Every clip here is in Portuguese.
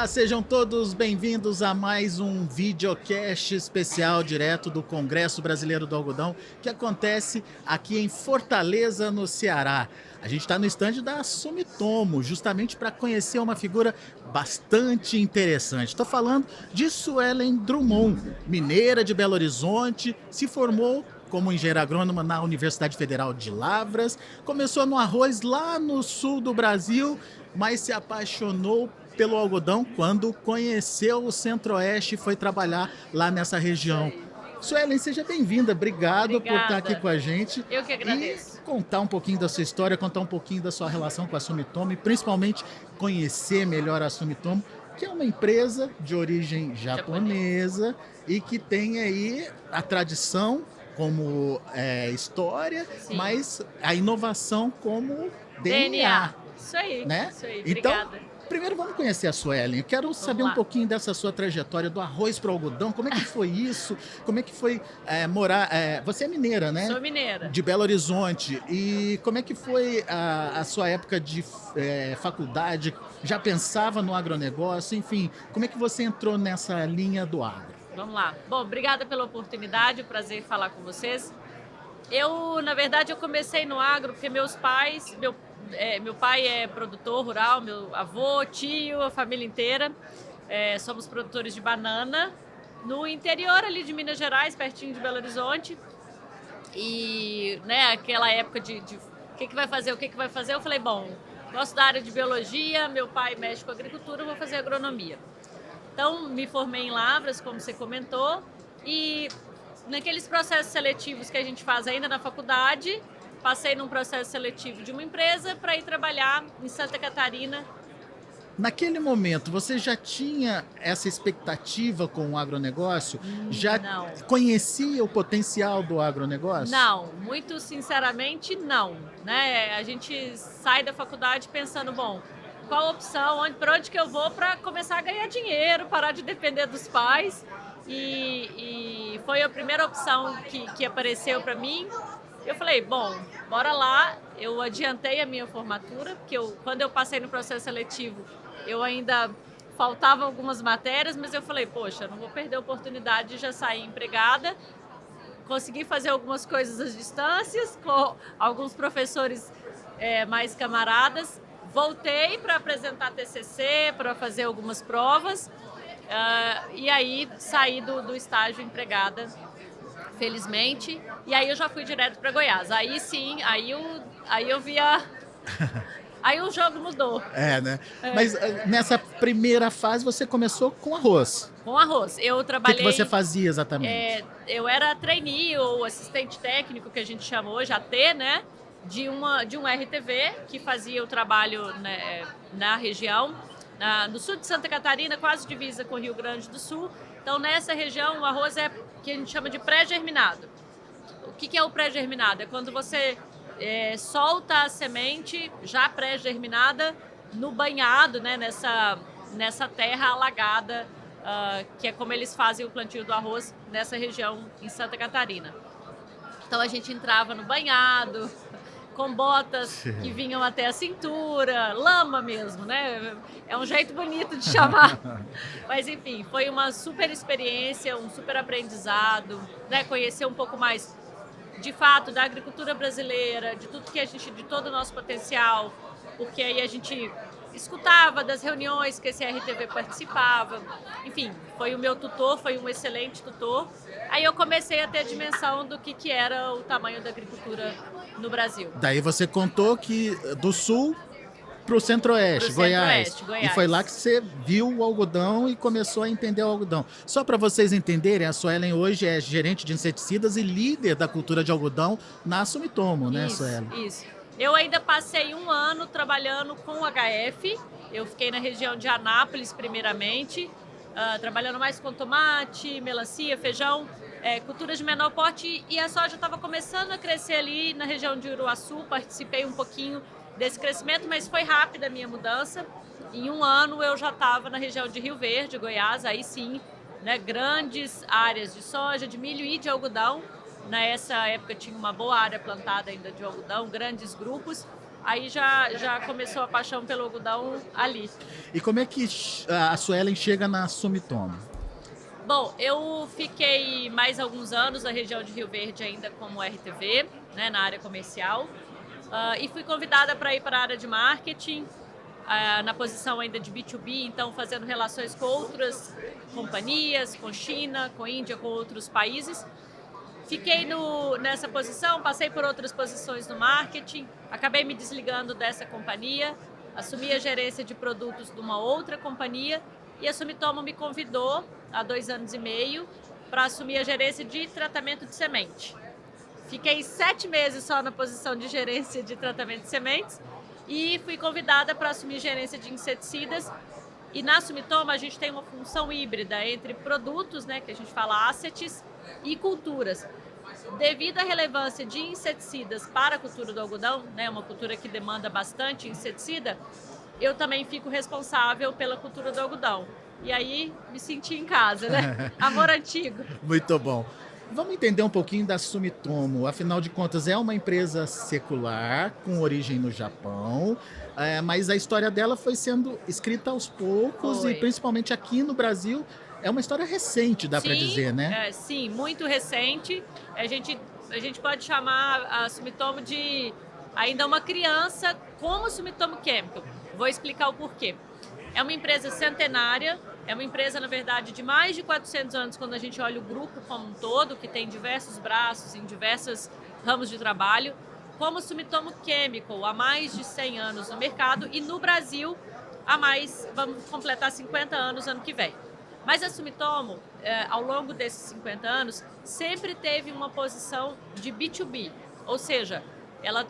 Olá, sejam todos bem-vindos a mais um videocast especial direto do Congresso Brasileiro do Algodão, que acontece aqui em Fortaleza, no Ceará. A gente está no estande da Sumitomo, justamente para conhecer uma figura bastante interessante. Estou falando de Suelen Drummond, mineira de Belo Horizonte, se formou como engenheira agrônoma na Universidade Federal de Lavras, começou no arroz lá no sul do Brasil, mas se apaixonou pelo algodão quando conheceu o Centro-Oeste e foi trabalhar lá nessa região. Suelen, seja bem-vinda, obrigado por estar aqui com a gente. Eu que agradeço. E contar um pouquinho da sua história, contar um pouquinho da sua relação com a Sumitomo e principalmente conhecer melhor a Sumitomo, que é uma empresa de origem japonesa e que tem aí a tradição como história, Sim. mas a inovação como DNA. Isso aí, Né? isso aí. Então, Obrigada. primeiro vamos conhecer a Suelen. Eu quero saber lá. um pouquinho dessa sua trajetória do arroz para o algodão. Como é que foi isso? Como é que foi morar... você é mineira, né? Sou mineira. De Belo Horizonte. E como é que foi a sua época de faculdade? Já pensava no agronegócio? Enfim, como é que você entrou nessa linha do agro? Vamos lá. Bom, obrigada pela oportunidade, prazer em falar com vocês. Na verdade, eu comecei no agro porque meus pais, meu pai é produtor rural, meu avô, tio, a família inteira, somos produtores de banana no interior ali de Minas Gerais, pertinho de Belo Horizonte. E, né, aquela época de o que vai fazer, eu falei, bom, gosto da área de biologia, meu pai mexe com agricultura, eu vou fazer agronomia. Então, me formei em Lavras, como você comentou, e naqueles processos seletivos que a gente faz ainda na faculdade, passei num processo seletivo de uma empresa para ir trabalhar em Santa Catarina. Naquele momento, você já tinha essa expectativa com o agronegócio? Já Não. conhecia o potencial do agronegócio? Não, muito sinceramente não, né? A gente sai da faculdade pensando, bom, qual a opção, para onde que eu vou para começar a ganhar dinheiro, parar de depender dos pais. E foi a primeira opção que apareceu para mim. Eu falei, bom, bora lá. Eu adiantei a minha formatura, porque quando eu passei no processo seletivo, eu ainda faltavam algumas matérias, mas eu falei, poxa, não vou perder a oportunidade de já sair empregada. Consegui fazer algumas coisas às distâncias, com alguns professores mais camaradas. Voltei para apresentar TCC, para fazer algumas provas. E aí saí do estágio empregada, felizmente, e aí eu já fui direto para Goiás. Aí sim, aí eu vi aí o jogo mudou. Né? Mas nessa primeira fase você começou com arroz. Com arroz. Eu O trabalhei... que você fazia exatamente? Eu era trainee ou assistente técnico, que a gente chama hoje, AT, né? De um RTV que fazia o trabalho, né, na região, no sul de Santa Catarina, quase divisa com o Rio Grande do Sul. Então, nessa região, o arroz é que a gente chama de pré-germinado. O que é o pré-germinado? É quando você solta a semente já pré-germinada no banhado, né, nessa terra alagada, que é como eles fazem o plantio do arroz nessa região em Santa Catarina. Então, a gente entrava no banhado, com botas que vinham até a cintura, lama mesmo, né? É um jeito bonito de chamar. Mas, enfim, foi uma super experiência, um super aprendizado, né? Conhecer um pouco mais, de fato, da agricultura brasileira, de tudo de todo o nosso potencial, porque aí a gente escutava das reuniões que esse RTV participava. Enfim, foi o meu tutor, foi um excelente tutor. Aí eu comecei a ter a dimensão do que era o tamanho da agricultura no Brasil. Daí você contou que do sul para o Centro-Oeste, Goiás. Goiás. E foi lá que você viu o algodão e começou a entender o algodão. Só para vocês entenderem, a Suelen hoje é gerente de inseticidas e líder da cultura de algodão na Sumitomo, né, Suelen? Isso. Eu ainda passei um ano trabalhando com o HF. Eu fiquei na região de Anápolis, primeiramente, trabalhando mais com tomate, melancia, feijão, culturas de menor porte. E a soja estava começando a crescer ali na região de Uruaçu. Participei um pouquinho desse crescimento, mas foi rápida a minha mudança. Em um ano eu já estava na região de Rio Verde, Goiás, aí sim, né, grandes áreas de soja, de milho e de algodão. Nessa época tinha uma boa área plantada ainda de algodão, grandes grupos. aí já começou a paixão pelo algodão ali. E como é que a Suelen chega na Sumitomo? Bom, eu fiquei mais alguns anos na região de Rio Verde ainda como RTV, né, na área comercial, e fui convidada para ir para a área de marketing, na posição ainda de B2B, então fazendo relações com outras companhias, com China, com Índia, com outros países. Fiquei nessa posição, passei por outras posições no marketing, acabei me desligando dessa companhia, assumi a gerência de produtos de uma outra companhia e a Sumitomo me convidou há 2 anos e meio para assumir a gerência de tratamento de semente. Fiquei 7 meses só na posição de gerência de tratamento de sementes e fui convidada para assumir gerência de inseticidas. E na Sumitomo a gente tem uma função híbrida entre produtos, né, que a gente fala assets, e culturas. Devido à relevância de inseticidas para a cultura do algodão, né, uma cultura que demanda bastante inseticida, eu também fico responsável pela cultura do algodão. E aí me senti em casa, né? Amor antigo. Muito bom. Vamos entender um pouquinho da Sumitomo. Afinal de contas, é uma empresa secular, com origem no Japão, mas a história dela foi sendo escrita aos poucos Foi. e principalmente aqui no Brasil é uma história recente, dá para dizer, né? Sim, muito recente. A gente pode chamar a Sumitomo de ainda uma criança como Sumitomo Chemical. Vou explicar o porquê. É uma empresa centenária, é uma empresa, na verdade, de mais de 400 anos, quando a gente olha o grupo como um todo, que tem diversos braços em diversos ramos de trabalho, como Sumitomo Chemical, há mais de 100 anos no mercado, e no Brasil, vamos completar 50 anos ano que vem. Mas a Sumitomo, ao longo desses 50 anos, sempre teve uma posição de B2B, ou seja, ela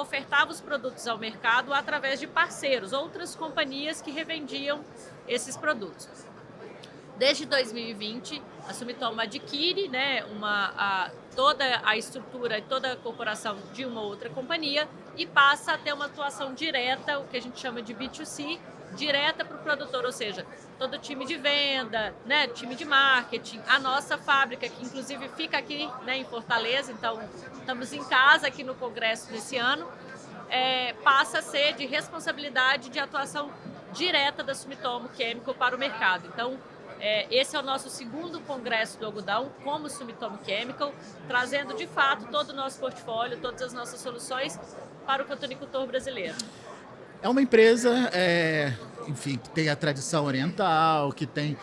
ofertava os produtos ao mercado através de parceiros, outras companhias que revendiam esses produtos. Desde 2020, a Sumitomo adquire, né, toda a estrutura e toda a corporação de uma outra companhia e passa a ter uma atuação direta, o que a gente chama de B2C, direta para o produtor, ou seja, todo o time de venda, né, time de marketing, a nossa fábrica, que inclusive fica aqui, né, em Fortaleza, então estamos em casa aqui no Congresso desse ano, passa a ser de responsabilidade de atuação direta da Sumitomo Chemical para o mercado. Então, esse é o nosso segundo congresso do algodão como Sumitomo Chemical, trazendo de fato todo o nosso portfólio, todas as nossas soluções para o cotonicultor brasileiro. É uma empresa, enfim, que tem a tradição oriental, que tem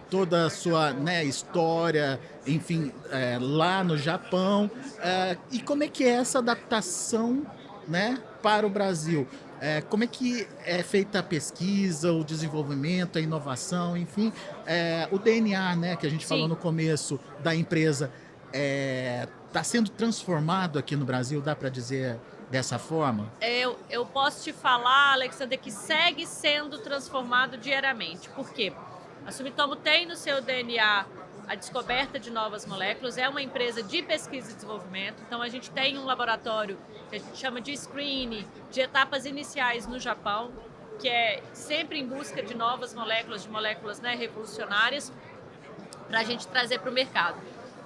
toda a sua, né, história, enfim, lá no Japão. E como é que é essa adaptação, né, para o Brasil? Como é que é feita a pesquisa, o desenvolvimento, a inovação, enfim, o DNA, né, que a gente falou no começo da empresa, está sendo transformado aqui no Brasil, dá para dizer dessa forma? Eu posso te falar, Alexander, que segue sendo transformado diariamente. Por quê? A Sumitomo tem no seu DNA a descoberta de novas moléculas, é uma empresa de pesquisa e desenvolvimento, então a gente tem um laboratório que a gente chama de screening, de etapas iniciais no Japão, que é sempre em busca de novas moléculas, de moléculas, né, revolucionárias, para a gente trazer para o mercado.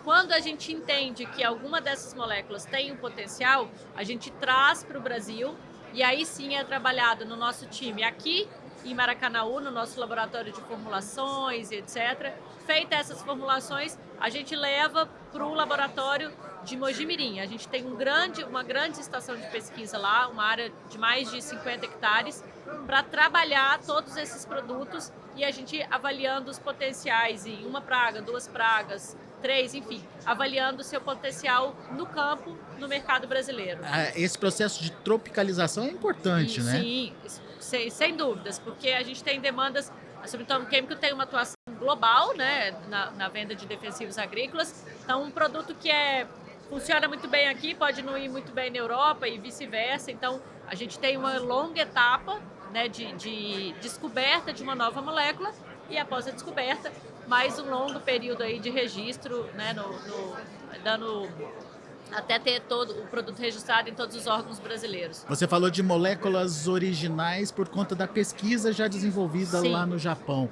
Quando a gente entende que alguma dessas moléculas tem um potencial, a gente traz para o Brasil e aí sim é trabalhado no nosso time aqui em Maracanaú, no nosso laboratório de formulações e etc. Feitas essas formulações, a gente leva para o laboratório de Mojimirim. A gente tem uma grande estação de pesquisa lá, uma área de mais de 50 hectares, para trabalhar todos esses produtos e a gente avaliando os potenciais em uma praga, 2 pragas, 3, enfim, avaliando o seu potencial no campo, no mercado brasileiro. Esse processo de tropicalização é importante, né? Sim, sem dúvidas, porque a gente tem demandas, a Sumitomo Chemical tem uma atuação global, né, na venda de defensivos agrícolas, então um produto que funciona muito bem aqui pode não ir muito bem na Europa e vice-versa, então a gente tem uma longa etapa, né, de descoberta de uma nova molécula e após a descoberta, mais um longo período aí de registro, né, dando até ter todo o produto registrado em todos os órgãos brasileiros. Você falou de moléculas originais por conta da pesquisa já desenvolvida lá no Japão.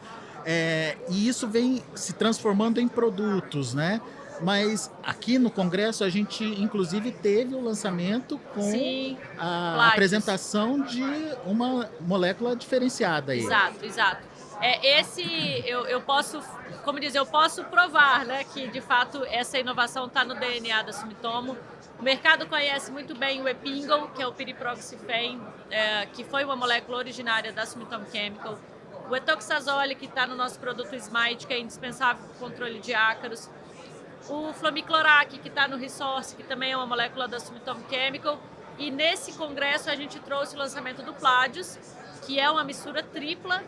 E isso vem se transformando em produtos, né? Mas aqui no Congresso a gente inclusive teve o lançamento com Sim, a Plágios. apresentação de uma molécula diferenciada aí. Exato, exato. Eu posso, como diz, eu posso provar, né, que de fato essa inovação está no DNA da Sumitomo. O mercado conhece muito bem o Epingle, que é o piriproxifene, que foi uma molécula originária da Sumitomo Chemical. O etoxazole, que está no nosso produto Smite, que é indispensável para o controle de ácaros. O Flamiclorac, que está no Resource, que também é uma molécula da Sumitomo Chemical. E nesse congresso a gente trouxe o lançamento do Plágios, que é uma mistura tripla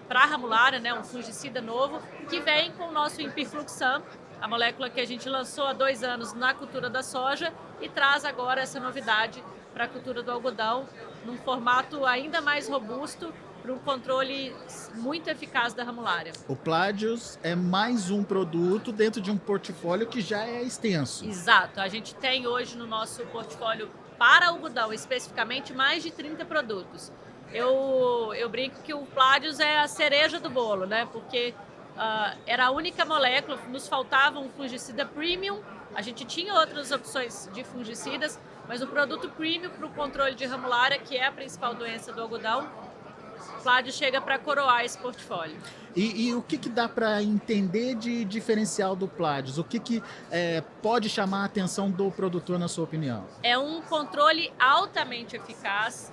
para a ramulária, né, um fungicida novo, que vem com o nosso Impifluxam, a molécula que a gente lançou há 2 anos na cultura da soja e traz agora essa novidade para a cultura do algodão, num formato ainda mais robusto, para um controle muito eficaz da ramulária. O Plágios é mais um produto dentro de um portfólio que já é extenso. Exato. A gente tem hoje no nosso portfólio para algodão, especificamente, mais de 30 produtos. Eu brinco que o Plágios é a cereja do bolo, né? Porque era a única molécula, nos faltava um fungicida premium, a gente tinha outras opções de fungicidas, mas o produto premium para o controle de ramulária, que é a principal doença do algodão, o Plágios chega para coroar esse portfólio. E o que dá para entender de diferencial do Plágios? O que pode chamar a atenção do produtor, na sua opinião? É um controle altamente eficaz,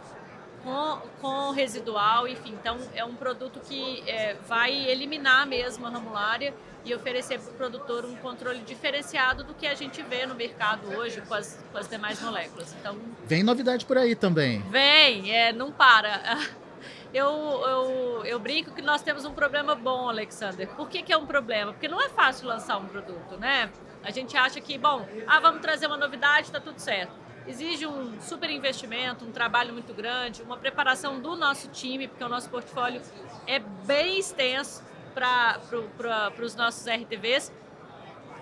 com residual, enfim. Então, é um produto que vai eliminar mesmo a ramulária e oferecer para o produtor um controle diferenciado do que a gente vê no mercado hoje com as demais moléculas. Então, vem novidade por aí também. Vem, não para. Eu brinco que nós temos um problema bom, Alexander. Por que é um problema? Porque não é fácil lançar um produto, né? A gente acha que, vamos trazer uma novidade, está tudo certo. Exige um super investimento, um trabalho muito grande, uma preparação do nosso time, porque o nosso portfólio é bem extenso para os nossos RTVs.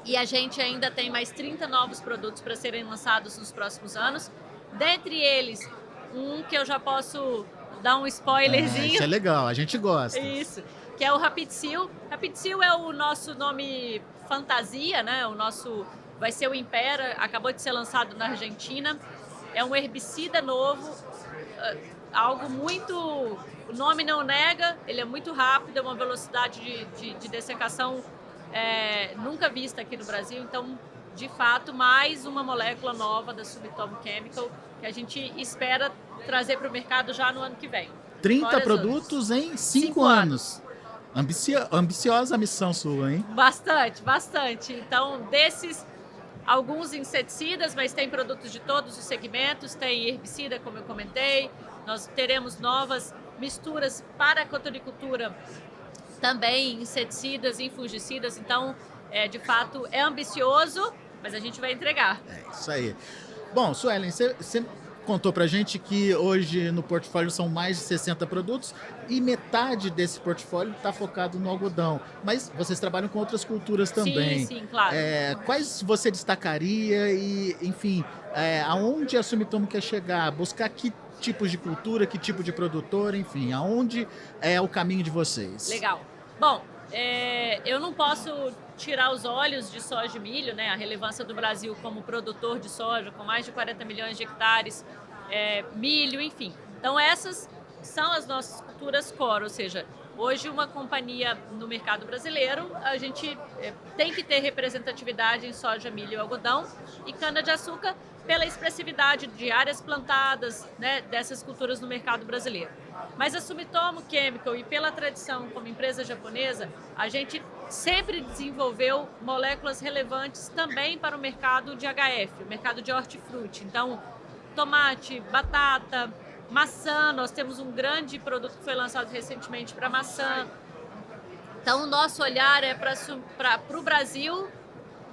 E a gente ainda tem mais 30 novos produtos para serem lançados nos próximos anos. Dentre eles, um que eu já posso dar um spoilerzinho. Isso é legal, a gente gosta. Isso, que é o Rapidsil. Rapidsil é o nosso nome fantasia, né? Vai ser o Impera, acabou de ser lançado na Argentina. É um herbicida novo, algo muito... O nome não nega, ele é muito rápido, é uma velocidade de dessecação nunca vista aqui no Brasil. Então, de fato, mais uma molécula nova da Sumitomo Chemical que a gente espera trazer para o mercado já no ano que vem. 30 produtos em 5 anos. Ambiciosa a missão sua, hein? Bastante. Então, desses... Alguns inseticidas, mas tem produtos de todos os segmentos, tem herbicida, como eu comentei. Nós teremos novas misturas para a cotonicultura, também inseticidas e fungicidas. Então, de fato, é ambicioso, mas a gente vai entregar. É isso aí. Bom, Suelen, você contou pra gente que hoje no portfólio são mais de 60 produtos e metade desse portfólio está focado no algodão. Mas vocês trabalham com outras culturas também. Sim, claro. Quais você destacaria e, enfim, aonde a Sumitomo quer chegar? Buscar que tipos de cultura, que tipo de produtor, enfim, aonde é o caminho de vocês? Legal. Bom, eu não posso tirar os olhos de soja e milho, né? A relevância do Brasil como produtor de soja, com mais de 40 milhões de hectares, milho, enfim. Então, essas são as nossas culturas core, ou seja, hoje uma companhia no mercado brasileiro, a gente tem que ter representatividade em soja, milho e algodão e cana-de-açúcar pela expressividade de áreas plantadas, né, dessas culturas no mercado brasileiro. Mas a Sumitomo Chemical, e pela tradição como empresa japonesa, a gente sempre desenvolveu moléculas relevantes também para o mercado de HF, o mercado de hortifruti. Então, tomate, batata, maçã, nós temos um grande produto que foi lançado recentemente para maçã. Então, o nosso olhar é para o Brasil,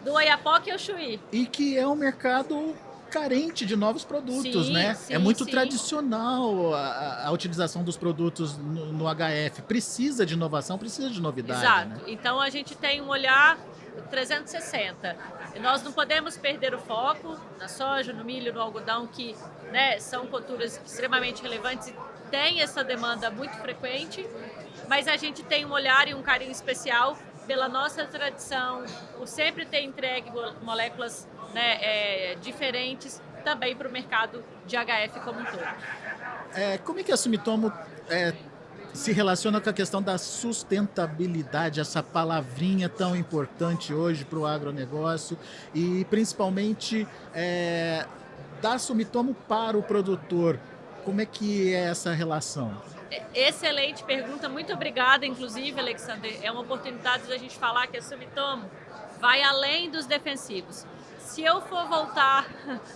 do Oiapoque ao Chuí. E que é um mercado carente de novos produtos, né? Sim, é muito sim. Tradicional a utilização dos produtos no HF. Precisa de inovação, precisa de novidade. Exato. Né? Então a gente tem um olhar 360. Nós não podemos perder o foco na soja, no milho, no algodão, que, né, são culturas extremamente relevantes e têm essa demanda muito frequente, mas a gente tem um olhar e um carinho especial pela nossa tradição, por sempre ter entregue moléculas, né, diferentes também para o mercado de HF como um todo. Como é que a Sumitomo se relaciona com a questão da sustentabilidade, essa palavrinha tão importante hoje para o agronegócio e principalmente da Sumitomo para o produtor? Como é que é essa relação? Excelente pergunta, muito obrigada, inclusive, Alexander. É uma oportunidade de a gente falar que a Sumitomo vai além dos defensivos. Se eu for voltar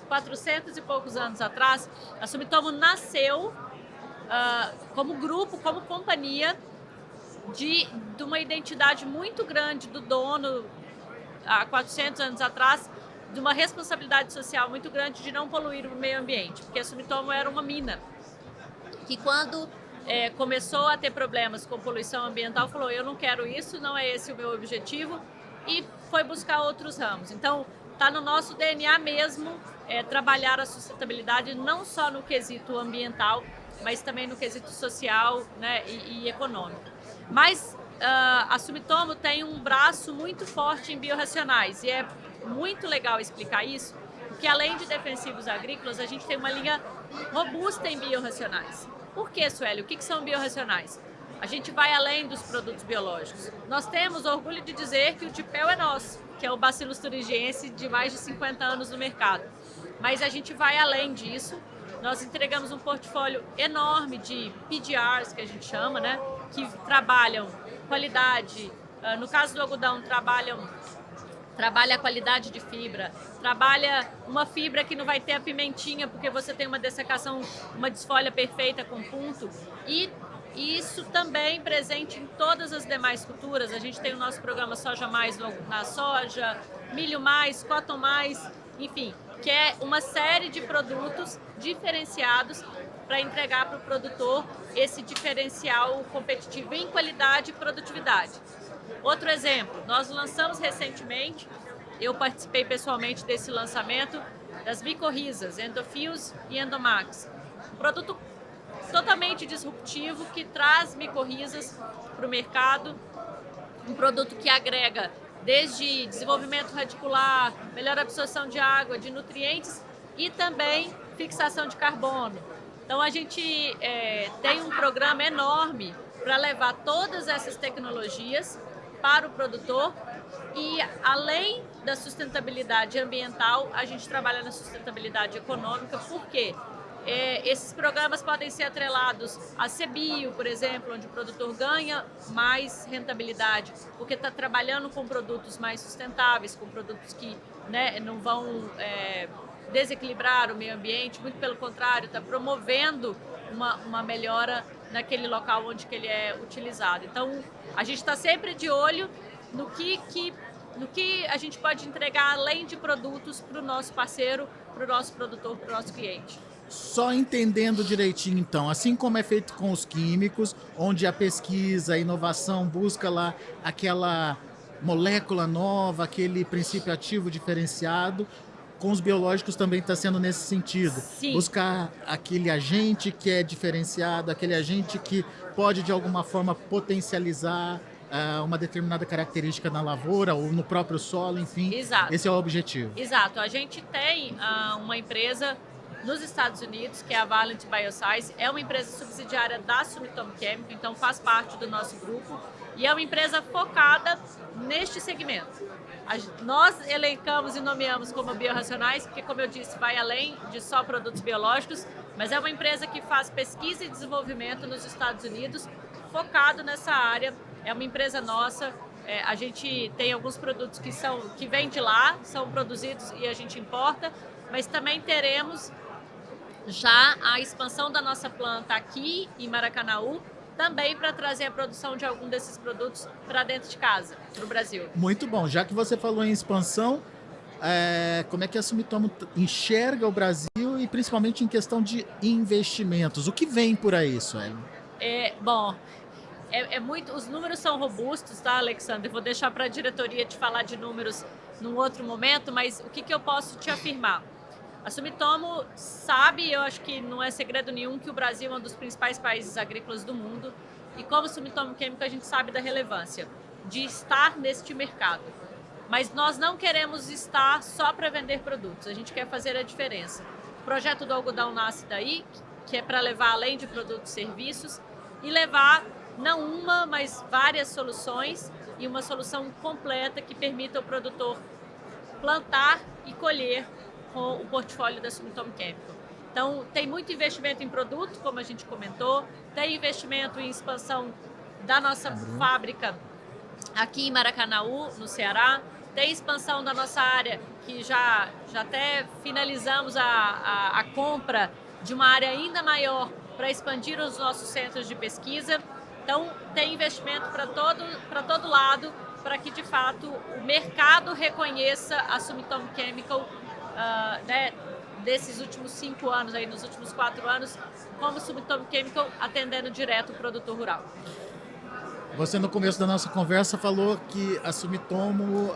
400 e poucos anos atrás, a Sumitomo nasceu como grupo, como companhia de uma identidade muito grande do dono, há 400 anos atrás, de uma responsabilidade social muito grande de não poluir o meio ambiente, porque a Sumitomo era uma mina que quando começou a ter problemas com poluição ambiental, falou, eu não quero isso, não é esse o meu objetivo, e foi buscar outros ramos. Então, está no nosso DNA mesmo trabalhar a sustentabilidade não só no quesito ambiental, mas também no quesito social, né, e econômico. Mas a Sumitomo tem um braço muito forte em biorracionais e é muito legal explicar isso, porque além de defensivos agrícolas, a gente tem uma linha robusta em biorracionais. Por que, Sueli? O que são biorracionais? A gente vai além dos produtos biológicos. Nós temos orgulho de dizer que o Tipel é nosso, que é o Bacillus thuringiense de mais de 50 anos no mercado. Mas a gente vai além disso. Nós entregamos um portfólio enorme de PDRs, que a gente chama, né? Que trabalham qualidade. No caso do algodão, trabalha a qualidade de fibra, trabalha uma fibra que não vai ter a pimentinha, porque você tem uma dessecação, uma desfolha perfeita com punto. E isso também presente em todas as demais culturas. A gente tem o nosso programa Soja Mais na soja, Milho Mais, Cotton Mais, enfim, que é uma série de produtos diferenciados para entregar para o produtor esse diferencial competitivo em qualidade e produtividade. Outro exemplo, nós lançamos recentemente, eu participei pessoalmente desse lançamento, das micorrizas, Endofios e Endomax. Um produto totalmente disruptivo que traz micorrizas para o mercado, um produto que agrega desde desenvolvimento radicular, melhor absorção de água, de nutrientes e também fixação de carbono. Então a gente tem um programa enorme para levar todas essas tecnologias para o produtor e além da sustentabilidade ambiental, a gente trabalha na sustentabilidade econômica, porque esses programas podem ser atrelados a CBIO, por exemplo, onde o produtor ganha mais rentabilidade, porque está trabalhando com produtos mais sustentáveis, com produtos que, né, não vão desequilibrar o meio ambiente, muito pelo contrário, está promovendo uma melhora naquele local onde que ele é utilizado. Então, a gente está sempre de olho no que a gente pode entregar além de produtos para o nosso parceiro, para o nosso produtor, para o nosso cliente. Só entendendo direitinho, então, assim como é feito com os químicos, onde a pesquisa, a inovação busca lá aquela molécula nova, aquele princípio ativo diferenciado, com os biológicos também está sendo nesse sentido. Sim. Buscar aquele agente que é diferenciado, aquele agente que pode de alguma forma potencializar uma determinada característica na lavoura ou no próprio solo, enfim. Exato. Esse é o objetivo. Exato. A gente tem uma empresa nos Estados Unidos, que é a Valiant Bioscience, é uma empresa subsidiária da Sumitomo Chemical, então faz parte do nosso grupo e é uma empresa focada neste segmento. Nós elencamos e nomeamos como biorracionais, porque, como eu disse, vai além de só produtos biológicos, mas é uma empresa que faz pesquisa e desenvolvimento nos Estados Unidos, focado nessa área. É uma empresa nossa, a gente tem alguns produtos que vêm de lá, são produzidos e a gente importa, mas também teremos já a expansão da nossa planta aqui em Maracanaú, também para trazer a produção de algum desses produtos para dentro de casa, para o Brasil. Muito bom. Já que você falou em expansão, como é que a Sumitomo enxerga o Brasil e principalmente em questão de investimentos? O que vem por aí, Sueli? Bom, os números são robustos, tá, Alexandre? Vou deixar para a diretoria te falar de números num outro momento, mas o que eu posso te afirmar? A Sumitomo sabe, eu acho que não é segredo nenhum, que o Brasil é um dos principais países agrícolas do mundo e como Sumitomo Chemical a gente sabe da relevância. de estar neste mercado. Mas nós não queremos estar só para vender produtos, a gente quer fazer a diferença. O projeto do algodão nasce daí, que é para levar além de produtos e serviços, e levar não uma, mas várias soluções e uma solução completa que permita ao produtor plantar e colher com o portfólio da Sumitomo Chemical. Então, tem muito investimento em produto, como a gente comentou, tem investimento em expansão da nossa fábrica aqui em Maracanaú, no Ceará, tem expansão da nossa área, que já até finalizamos a compra de uma área ainda maior para expandir os nossos centros de pesquisa. Então, tem investimento para todo lado, para que, de fato, o mercado reconheça a Sumitomo Chemical, desses últimos 5 anos, aí, nos últimos 4 anos, como Sumitomo Chemical atendendo direto o produtor rural. Você, no começo da nossa conversa, falou que a Sumitomo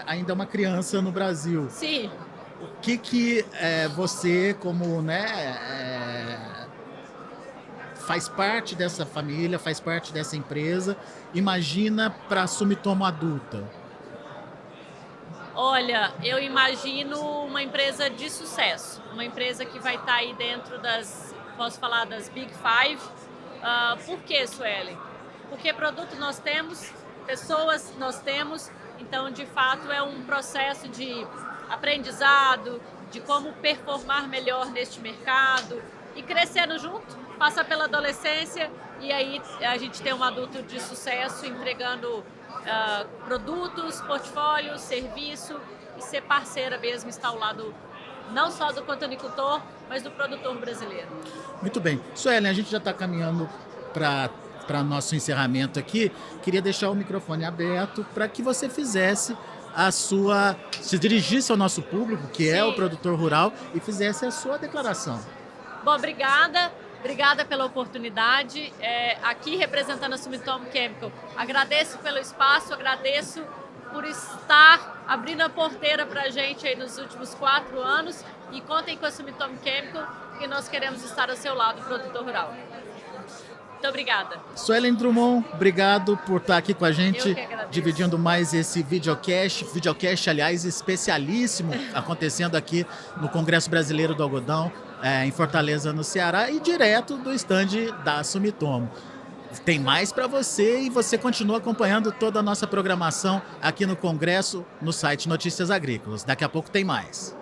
ainda é uma criança no Brasil. Sim. O que você, como faz parte dessa família, faz parte dessa empresa, imagina para a Sumitomo adulta? Olha, eu imagino uma empresa de sucesso, uma empresa que vai estar aí dentro posso falar das Big Five. Por que, Suelen? Porque produto nós temos, pessoas nós temos, então de fato é um processo de aprendizado, de como performar melhor neste mercado e crescendo junto, passa pela adolescência e aí a gente tem um adulto de sucesso entregando produtos, portfólio, serviço e ser parceira mesmo, estar ao lado não só do cotonicultor, mas do produtor brasileiro. Muito bem. Suelen, a gente já está caminhando para nosso encerramento aqui. Queria deixar o microfone aberto para que você fizesse se dirigisse ao nosso público, que é o produtor rural, e fizesse a sua declaração. Bom, obrigada pela oportunidade. Aqui representando a Sumitomo Chemical, agradeço pelo espaço, agradeço por estar abrindo a porteira para a gente aí nos últimos 4 anos e contem com a Sumitomo Chemical, que nós queremos estar ao seu lado, produtor rural. Muito obrigada. Suelen Drummond, obrigado por estar aqui com a gente, dividindo mais esse videocast, aliás, especialíssimo, acontecendo aqui no Congresso Brasileiro do Algodão, em Fortaleza, no Ceará, e direto do estande da Sumitomo. Tem mais para você e você continua acompanhando toda a nossa programação aqui no Congresso, no site Notícias Agrícolas. Daqui a pouco tem mais.